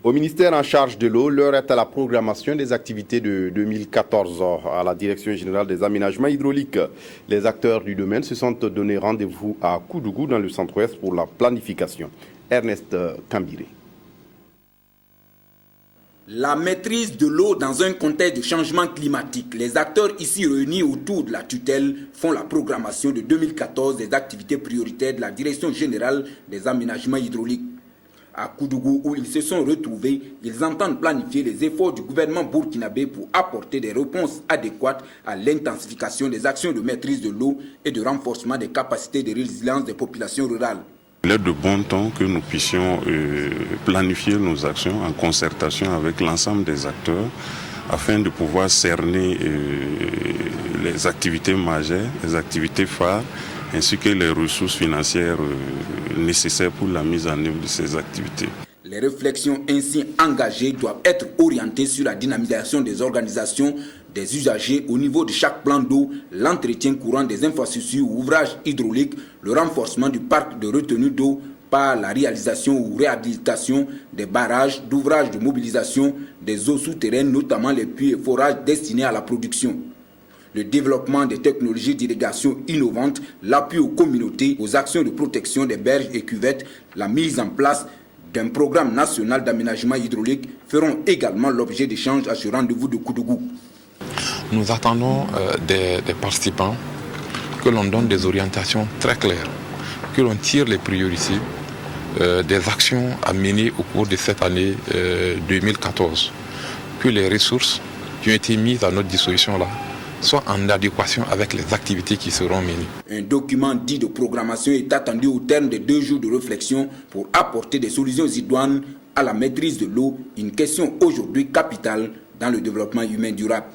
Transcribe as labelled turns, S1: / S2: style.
S1: Au ministère en charge de l'eau, l'heure est à la programmation des activités de 2014 à la Direction générale des aménagements hydrauliques. Les acteurs du domaine se sont donné rendez-vous à Koudougou dans le centre-ouest pour la planification. Ernest Kambiré.
S2: La maîtrise de l'eau dans un contexte de changement climatique. Les acteurs ici réunis autour de la tutelle font la programmation de 2014 des activités prioritaires de la Direction générale des aménagements hydrauliques. À Koudougou, où ils se sont retrouvés, ils entendent planifier les efforts du gouvernement burkinabé pour apporter des réponses adéquates à l'intensification des actions de maîtrise de l'eau et de renforcement des capacités de résilience des populations rurales.
S3: Il est de bon temps que nous puissions planifier nos actions en concertation avec l'ensemble des acteurs afin de pouvoir cerner les activités majeures, les activités phares, ainsi que les ressources financières nécessaires pour la mise en œuvre de ces activités.
S2: Les réflexions ainsi engagées doivent être orientées sur la dynamisation des organisations des usagers au niveau de chaque plan d'eau, l'entretien courant des infrastructures ou ouvrages hydrauliques, le renforcement du parc de retenue d'eau par la réalisation ou réhabilitation des barrages, d'ouvrages de mobilisation des eaux souterraines, notamment les puits et forages destinés à la production. Le développement des technologies d'irrigation innovantes, l'appui aux communautés, aux actions de protection des berges et cuvettes, la mise en place d'un programme national d'aménagement hydraulique feront également l'objet d'échanges à ce rendez-vous de Koudougou.
S4: Nous attendons des participants que l'on donne des orientations très claires, que l'on tire les priorités des actions à mener au cours de cette année 2014, que les ressources qui ont été mises à notre disposition là soient en adéquation avec les activités qui seront menées.
S2: Un document dit de programmation est attendu au terme de 2 jours de réflexion pour apporter des solutions idoines à la maîtrise de l'eau, une question aujourd'hui capitale dans le développement humain durable.